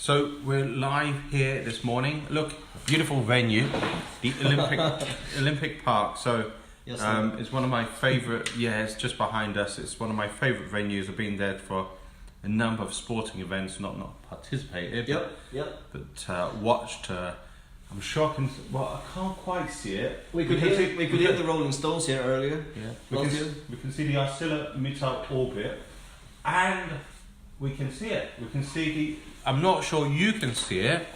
So we're live here this morning. Look, beautiful venue, the Olympic Park. So Yes, it's one of my favourite. Yeah, it's just behind us. It's one of my favourite venues. I've been there for a number of sporting events, not participated. But watched. I'm sure I can. Well, I can't quite see it. We could hear the Rolling Stones here earlier. Yeah, we can see the Arcelor orbit, and we can see it. We can see the. I'm not sure you can see it.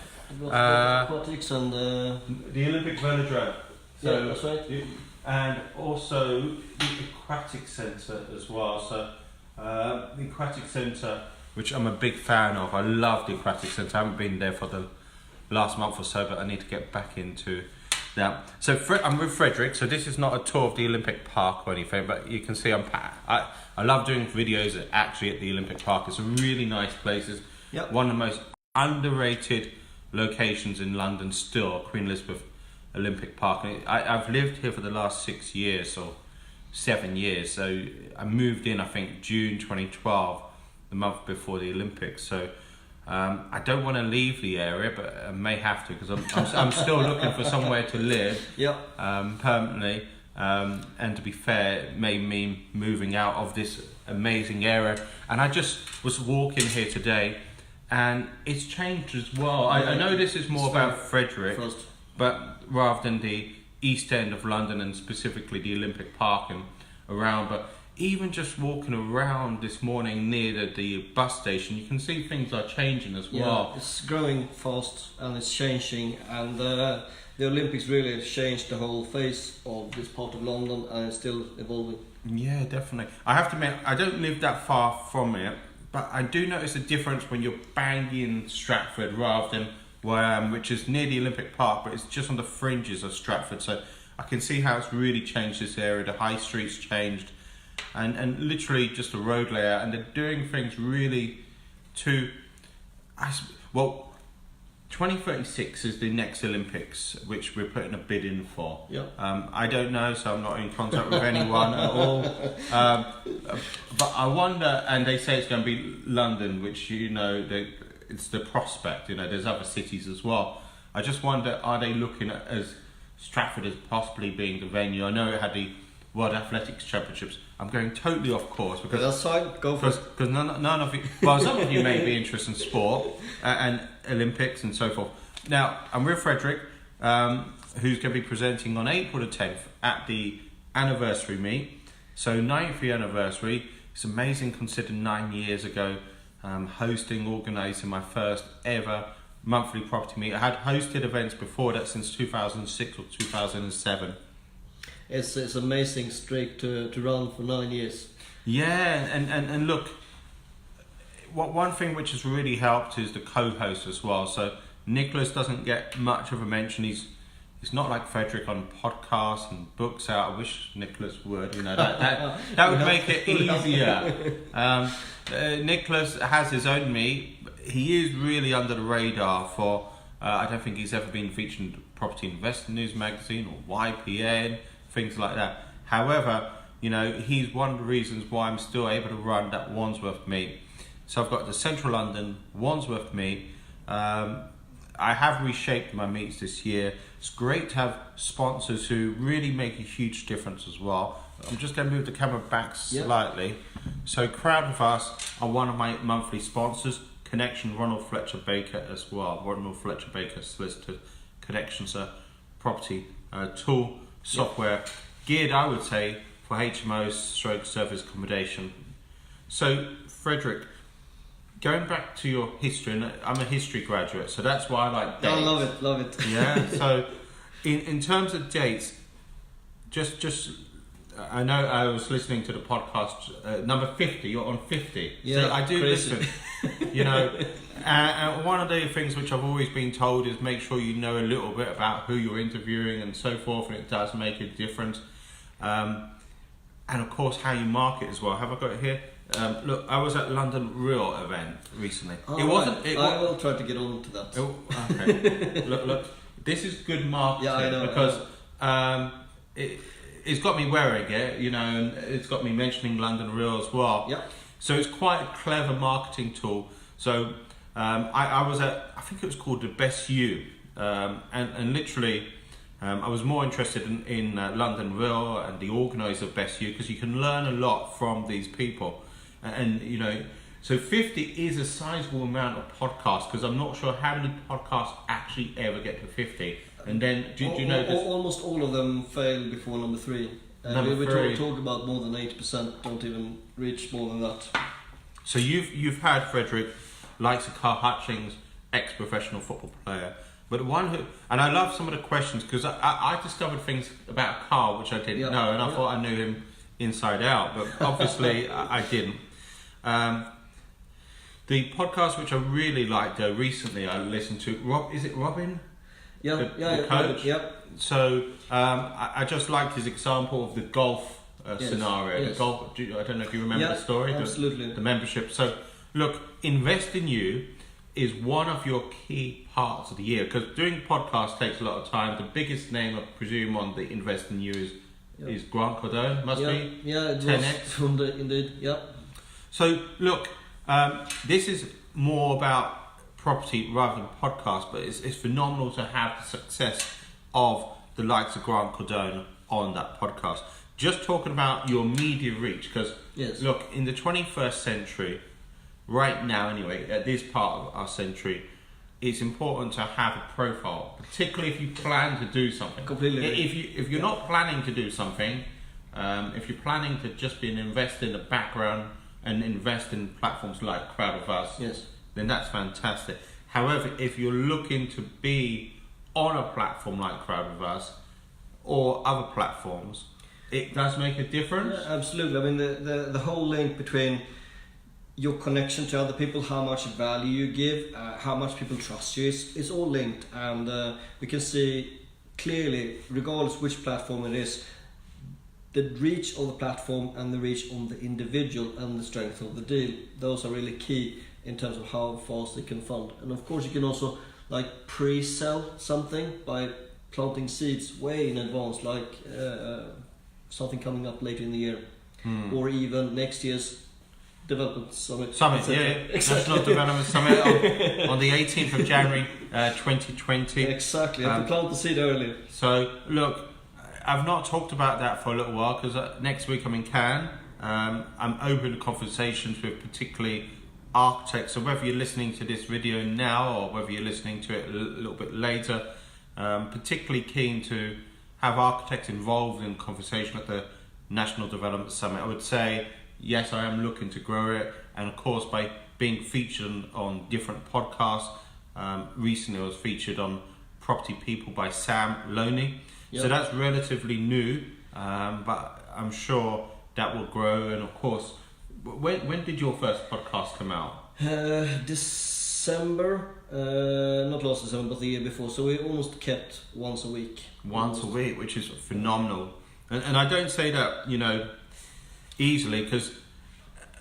Aquatics and the Olympic Velodrome. So, yeah, that's right. And also the Aquatic Centre as well. So the Aquatic Centre, which I'm a big fan of. I love the Aquatic Centre. I haven't been there for the last month or so, but I need to get back into that. So I'm with Fredrik. So this is not a tour of the Olympic Park or anything, but you can see I love doing videos at the Olympic Park. It's a really nice place. It's one of the most underrated locations in London still, Queen Elizabeth Olympic Park. I've lived here for the last 6 years or 7 years. So I moved in, I think, June 2012, the month before the Olympics. So I don't want to leave the area, but I may have to because I'm still looking for somewhere to live permanently. And to be fair, it may mean moving out of this amazing area. And I just was walking here today, and it's changed as well. I know this is more about Fredrik, but rather than the East End of London and specifically the Olympic Park and around, but even just walking around this morning near the bus station, you can see things are changing as well. Yeah, it's growing fast and it's changing, and the Olympics really changed the whole face of this part of London, and it's still evolving. Yeah, definitely. I have to admit, I don't live that far from it, but I do notice a difference when you're bang in Stratford rather than where I am, which is near the Olympic Park, but it's just on the fringes of Stratford. So I can see how it's really changed this area. The high street's changed, and literally just the road layout, and they're doing things really to. 2036 is the next Olympics, which we're putting a bid in for. I don't know, so I'm not in contact with anyone at all. But I wonder, and they say it's going to be London, which it's the prospect. There's other cities as well. I just wonder, are they looking at as Stratford as possibly being the venue? I know it had the World Athletics Championships. I'm going totally off course because that's fine. Go for it. Because none of you, well, some of you may be interested in sport and Olympics and so forth. Now, I'm with Fredrik, who's going to be presenting on April the 10th at the anniversary meet. So 9th year anniversary. It's amazing considering 9 years ago, organising my first ever monthly property meet. I had hosted events before that since 2006 or 2007. It's an amazing streak to run for 9 years. Yeah, and look, one thing which has really helped is the co-host as well. So Nicholas doesn't get much of a mention. He's not like Fredrik on podcasts and books out. I wish Nicholas would. That would make it easier. Nicholas has his own meet. He is really under the radar for. I don't think he's ever been featured in Property Investor News magazine or YPN. Things like that. However, he's one of the reasons why I'm still able to run that Wandsworth meet. So I've got the Central London Wandsworth meet. I have reshaped my meets this year. It's great to have sponsors who really make a huge difference as well. I'm just going to move the camera back slightly. So Crowd with Us are one of my monthly sponsors. Connection Ronald Fletcher Baker as well. Ronald Fletcher Baker Solicitors. Connections a property tool. Software geared, I would say, for HMOs, service accommodation. So, Fredrik, going back to your history, and I'm a history graduate, so that's why I like dates. I love it. Yeah. So, in terms of dates, just I know I was listening to the podcast number 50. You're on 50. Yeah, so I do crazy. listen. And one of the things which I've always been told is make sure you know a little bit about who you're interviewing and so forth, and it does make a difference. And of course, how you market as well. Have I got it here? Look, I was at London Real event recently. I will try to get on to that. Okay. look, this is good marketing. Yeah, I know. Because it's got me wearing it, and it's got me mentioning London Real as well. Yeah. So it's quite a clever marketing tool. So I was at, I think it was called the Best You, and literally I was more interested in London Real and the organiser of Best You, because you can learn a lot from these people, and you know, so 50 is a sizable amount of podcasts, because I'm not sure how many podcasts actually ever get to 50. And then do you know this? Almost all of them fail before number 3. We talk about more than 80% don't even reach more than that. So you've had Fredrik, likes of Carl Hutchings, ex-professional football player, but the one who, and I love some of the questions, because I discovered things about Carl which I didn't know, and I thought I knew him inside out, but obviously I didn't. The podcast which I really liked recently, I listened to, is it Robin? The coach? Yeah. So I just liked his example of the golf scenario. Yes. The golf, I don't know if you remember the story. Absolutely. The membership. So look, Invest in You is one of your key parts of the year, because doing podcasts takes a lot of time. The biggest name, I presume, on the Invest in You is Grant Cardone, must be? Yeah, it 10X. was indeed, yeah. So look, this is more about property rather than podcast, but it's phenomenal to have the success of the likes of Grant Cardone on that podcast. Just talking about your media reach, because look, in the 21st century, right now anyway, at this part of our century, it's important to have a profile, particularly if you plan to do something. Completely. If you're not planning to do something, if you're planning to just invest in the background and invest in platforms like Crowd of Us, then that's fantastic. However, if you're looking to be on a platform like Crowd of Us or other platforms, it does make a difference. Yeah, absolutely. I mean, the whole link between your connection to other people, how much value you give, how much people trust you, it's all linked, and we can see clearly, regardless which platform it is, the reach of the platform and the reach on the individual and the strength of the deal. Those are really key in terms of how fast they can fund. And of course you can also like pre-sell something by planting seeds way in advance, like something coming up later in the year, or even next year's development summit. Exactly. National Development Summit on the 18th of January 2020. Exactly, have to plant the seed early. So look, I've not talked about that for a little while, because next week I'm in Cannes. I'm open to conversations with particularly architects, so whether you're listening to this video now or whether you're listening to it a little bit later, particularly keen to have architects involved in conversation at the National Development Summit. I would say, yes, I am looking to grow it, and of course by being featured on different podcasts. Recently I was featured on Property People by Sam Loney. So that's relatively new, but I'm sure that will grow. And of course, when did your first podcast come out? December, not last December, but the year before. So we almost kept once a week. Once a week, which is phenomenal. And I don't say that, easily, because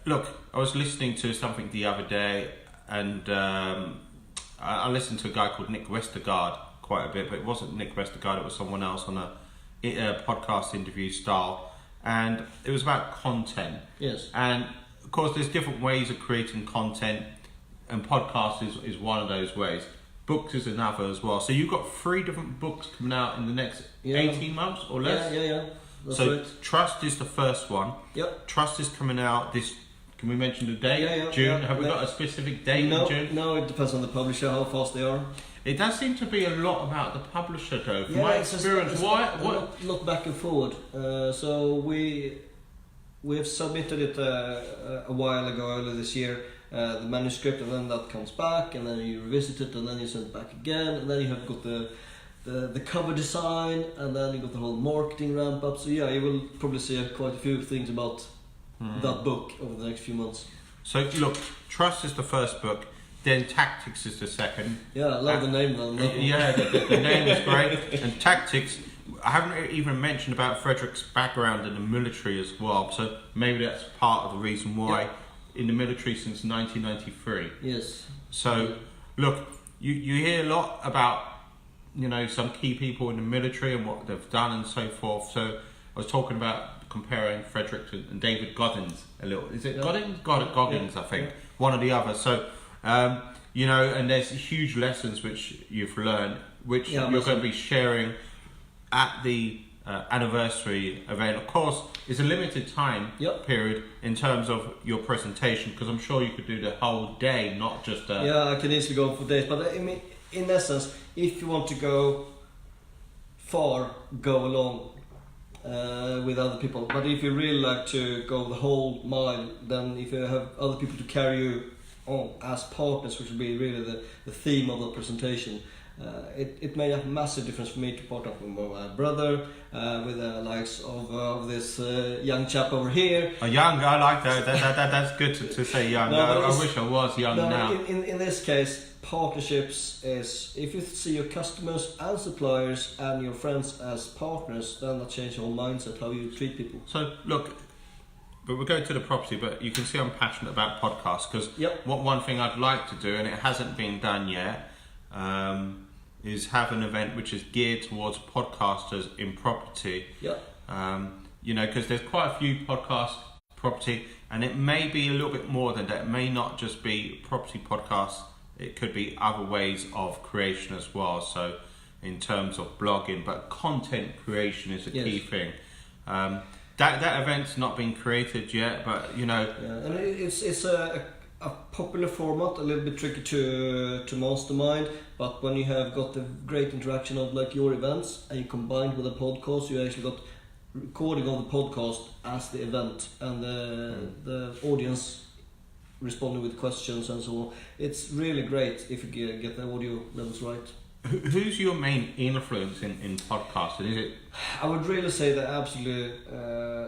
look, I was listening to something the other day, and I listened to a guy called Nick Westergaard quite a bit, but it wasn't Nick Westergaard, it was someone else on a podcast interview style, and it was about content. Yes. And of course there's different ways of creating content, and podcast is one of those ways. Books is another as well. So you've got 3 different books coming out in the next 18 months or less? Yeah. That's so right. Trust is the first one. Yep. Trust is coming out this, can we mention the date? Yeah, June? Have we got a specific date in June? No, it depends on the publisher, how fast they are. It does seem to be a lot about the publisher though. From my experience, not back and forward. So we have submitted it a while ago, earlier this year, the manuscript, and then that comes back, and then you revisit it, and then you send it back again, and then you have got the cover design, and then you got the whole marketing ramp up. So yeah, you will probably see quite a few things about that book over the next few months. So look, Trust is the first book, then Tactics is the second. Yeah, I love the name though. Yeah, the name is great. And Tactics, I haven't even mentioned about Fredrik's background in the military as well, so maybe that's part of the reason why in the military since 1993. Yes. So look, you hear a lot about some key people in the military and what they've done and so forth. So I was talking about comparing Fredrik and David Goggins a little. Is it Goggins? Goggins, I think. One or the other. So you know, and there's huge lessons which you've learned, which you're going to be sharing at the anniversary event. Of course, it's a limited time period in terms of your presentation, because I'm sure you could do the whole day, not just I can easily go for days, but I mean, in essence, if you want to go far, go along with other people. But if you really like to go the whole mile, then if you have other people to carry you on as partners, which will be really the theme of the presentation, it made a massive difference for me to partner up with my brother, with the likes of this young chap over here. Young, I like that. That's good to say young. No, I wish I was young now. In this case, partnerships is if you see your customers and suppliers and your friends as partners, then that changes your mindset, how you treat people. So look, but we're going to the property, but you can see I'm passionate about podcasts, because one thing I'd like to do, and it hasn't been done yet, is have an event which is geared towards podcasters in property. You know, because there's quite a few podcasts property, and it may be a little bit more than that. It may not just be property podcasts. It could be other ways of creation as well. So in terms of blogging, but content creation is a key thing. That event's not been created yet, but you know, and it's a popular format, a little bit tricky to mastermind, but when you have got the great interaction of like your events and you combine with a podcast, you actually got recording of the podcast as the event, and the audience responding with questions and so on. It's really great if you get the audio levels right. Who's your main influence in podcasting? Is it? I would really say the absolutely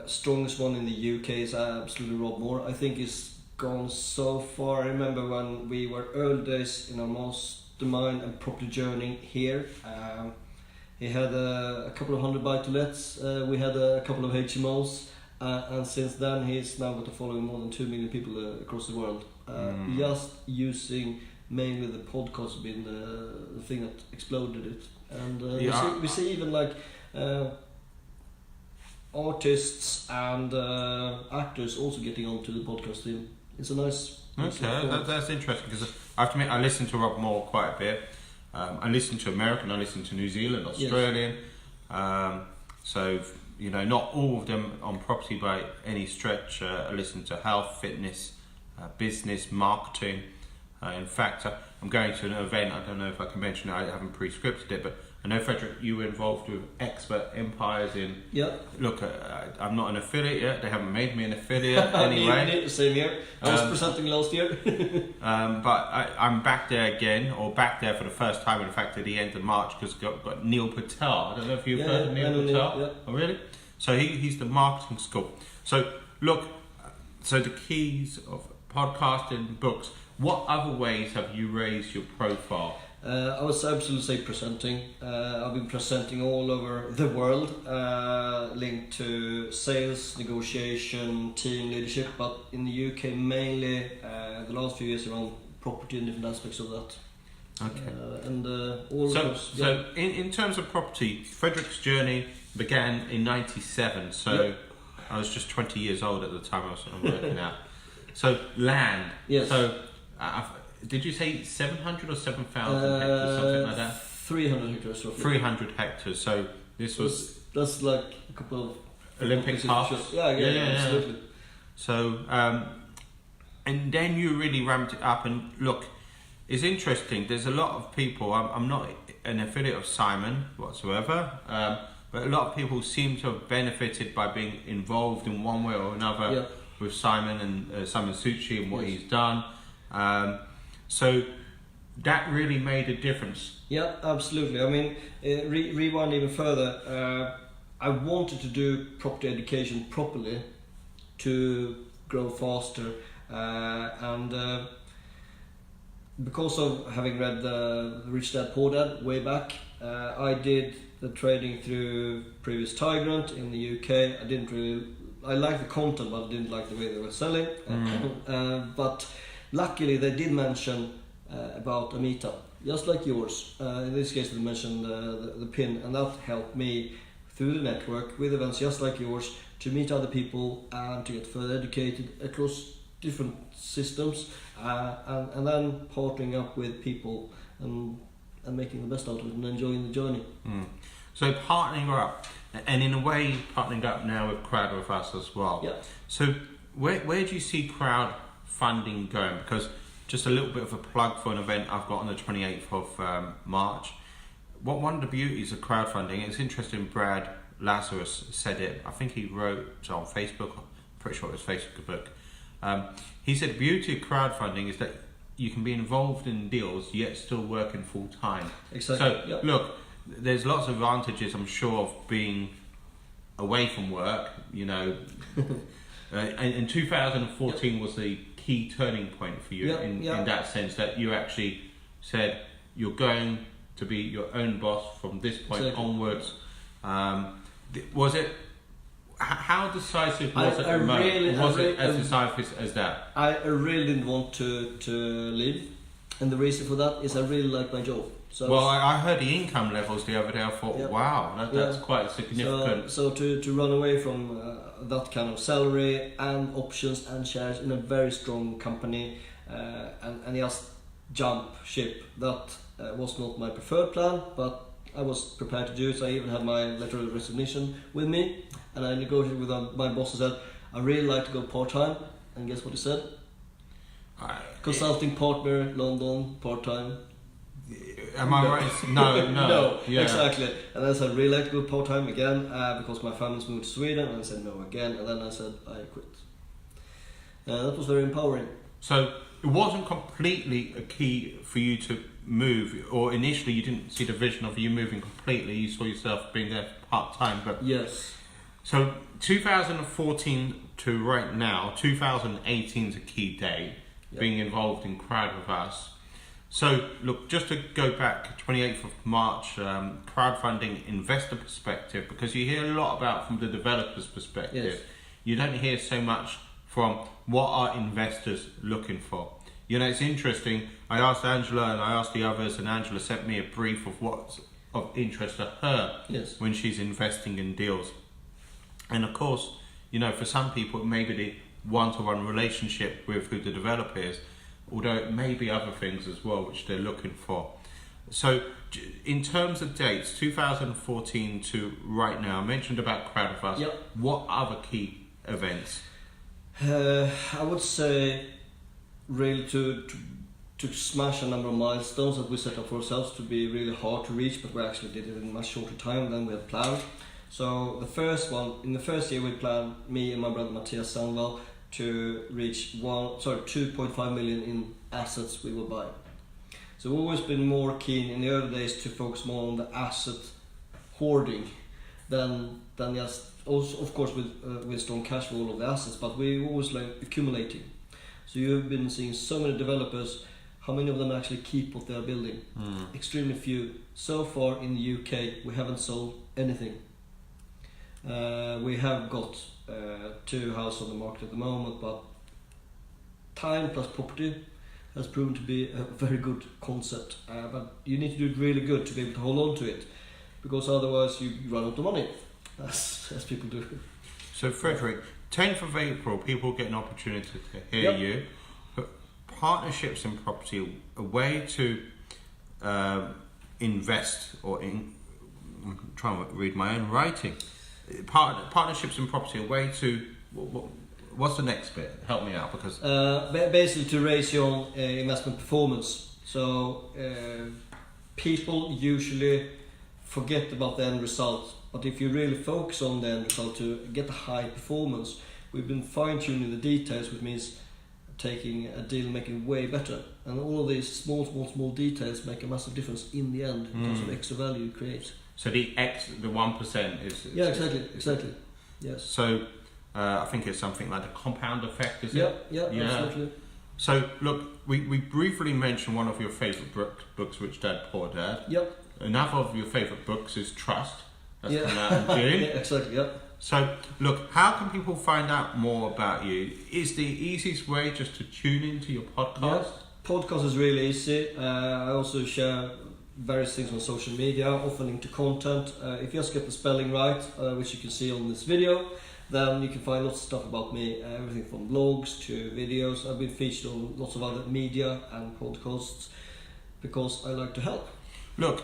strongest one in the UK is absolutely Rob Moore. I think he's gone so far. I remember when we were early days in our mastermind and property journey here. He had a couple of hundred buy-to-lets. We had a couple of HMOs. And since then, he's now got a following more than 2 million people across the world. Just using mainly the podcast being the thing that exploded it. And we see even like artists and actors also getting onto the podcast team. It's a nice. That's interesting, because I have to admit I listen to Rob Moore quite a bit. I listen to American, I listen to New Zealand, Australian. So you know, not all of them on property by any stretch. I listen to health, fitness, business, marketing. In fact, I'm going to an event, I don't know if I can mention it, I haven't pre-scripted it, but I know, Fredrik, you were involved with Expert Empires in... Look, I'm not an affiliate yet, they haven't made me an affiliate anyway. Same here, I was presenting last year. But I'm back there again, or back there for the first time, in fact, at the end of March, because got Neil Patel. I don't know if you've heard of Neil Patel. Oh, really? So he's the marketing school. So look, so the keys of podcasting, books, what other ways have you raised your profile? I would absolutely say presenting. I've been presenting all over the world, linked to sales, negotiation, team leadership, but in the UK mainly the last few years around property and different aspects of that. Okay. So in terms of property, Fredrik's journey began in '97. So I was just 20 years old at the time I was working out. So land. Yes. So did you say 700 or 7,000 hectares, something like that? 300 hectares. Roughly. 300 hectares. So this was... That's like a couple of... Olympic halves? Yeah, absolutely. So, and then you really ramped it up, and look, it's interesting, there's a lot of people, I'm not an affiliate of Simon whatsoever, but a lot of people seem to have benefited by being involved in one way or another with Simon and Simon Succi and what he's done. So that really made a difference. Yeah, absolutely. I mean, rewind even further. I wanted to do property education properly to grow faster, and because of having read the Rich Dad Poor Dad way back, I did the trading through previous Tigrant in the UK. I liked the content, but I didn't like the way they were selling. But luckily, they did mention about a meetup, just like yours. In this case, they mentioned the pin, and that helped me through the network with events just like yours to meet other people and to get further educated across different systems, and then partnering up with people and making the best out of it and enjoying the journey. So partnering up, and in a way partnering up now with Crowd with Us as well. Yeah. So where do you see crowdfunding going? Because just a little bit of a plug for an event I've got on the 28th of March. One of the beauties of crowdfunding, it's interesting, Brad Lazarus said it, I think he wrote on Facebook, I'm pretty sure it was Facebook. He said the beauty of crowdfunding is that you can be involved in deals yet still working full time. Exactly. So look, there's lots of advantages, I'm sure, of being away from work, you know. And 2014 was the key turning point for you in that sense, that you actually said you're going to be your own boss from this point onwards. Was it? How decisive was it? Was it as decisive as that? I really didn't want to leave, and the reason for that is I really like my job. So well, I heard the income levels the other day. I thought, wow, that's quite significant. So to run away from that kind of salary and options and shares in a very strong company, and just jump ship, that was not my preferred plan, but I was prepared to do it. So I even had my letter of resignation with me, and I negotiated with my boss and said, I really like to go part-time, and guess what he said? Consulting partner, London, part-time. Am I right? No. Yeah. Exactly. And then I said, really like to go part-time again, because my family's moved to Sweden, and I said no again, and then I said I quit. That was very empowering. So it wasn't completely a key for you to move, or initially you didn't see the vision of you moving completely, you saw yourself being there part-time, but yes. So 2014 to right now, 2018 is a key day, being involved in Crowd with Us. So look, just to go back, 28th of March, crowdfunding investor perspective, because you hear a lot about from the developer's perspective. Yes. You don't hear so much from what are investors looking for. You know, it's interesting, I asked Angela and I asked the others, and Angela sent me a brief of what's of interest to her when she's investing in deals. And of course, you know, for some people it may be the one-to-one relationship with who the developer is, although it may be other things as well which they're looking for. So in terms of dates, 2014 to right now, I mentioned about Crowd with Us. What other key events? I would say really to smash a number of milestones that we set up for ourselves to be really hard to reach, but we actually did it in a much shorter time than we had planned. So the first one, in the first year we planned, me and my brother Fredrik Sandvall, to reach 2.5 million in assets we will buy. So we've always been more keen in the early days to focus more on the asset hoarding than just, also of course with strong cash flow of the assets, but we always like accumulating. So you've been seeing so many developers, how many of them actually keep what they are building? Extremely few. So far in the UK we haven't sold anything. We have got 2 houses on the market at the moment, but time plus property has proven to be a very good concept. But you need to do it really good to be able to hold on to it, because otherwise you run out of money, as people do. So Fredrik, 10th of April, people get an opportunity to hear you. But partnerships in property, a way to invest, or I'm trying to read my own writing. Partnerships in property, a way to, what's the next bit? Help me out, because basically to raise your own investment performance. So people usually forget about the end result, but if you really focus on the end result to get a high performance, we've been fine-tuning the details, which means taking a deal, making it way better, and all of these small details make a massive difference in the end in terms of extra value you create. So the 1% is... Yeah, exactly. Yes. So I think it's something like the compound effect, is it? Yeah, absolutely. So look, we briefly mentioned one of your favourite books, Rich Dad Poor Dad. Yep. Another of your favourite books is Trust. That's come out in June. Yeah, exactly, yeah. So look, how can people find out more about you? Is the easiest way just to tune into your podcast? Yeah, podcast is really easy. I also share various things on social media, often linked to content. If you just get the spelling right, which you can see on this video, then you can find lots of stuff about me, everything from blogs to videos. I've been featured on lots of other media and podcasts because I like to help. Look,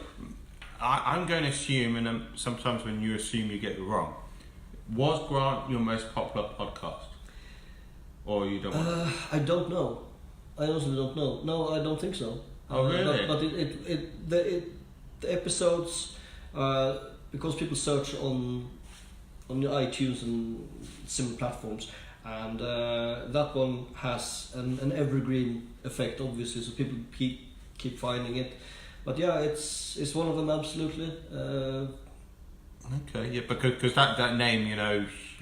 I'm going to assume, and sometimes when you assume you get it wrong, was Grant your most popular podcast? Or you don't want I don't know. I honestly don't know. No, I don't think so. Oh, really? But the episodes, because people search on iTunes and similar platforms, and that one has an evergreen effect, obviously, so people keep finding it. But yeah, it's one of them, absolutely. Okay, yeah, because that name,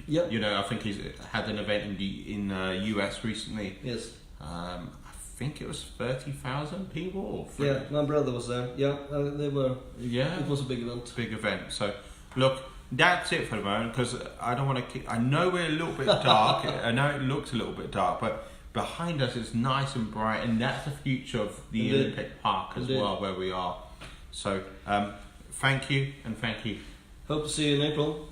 Yep. I think he's had an event in the US recently. Yes. I think it was 30,000 people. Or Yeah, my brother was there. Yeah, they were. Yeah, it was a big event. Big event. So, look, that's it for the moment, because I don't want to keep. I know we're a little bit dark. I know it looks a little bit dark, but behind us it's nice and bright, and that's the future of the Indepth Park as well, where we are. So, thank you, and thank you. Hope to see you in April.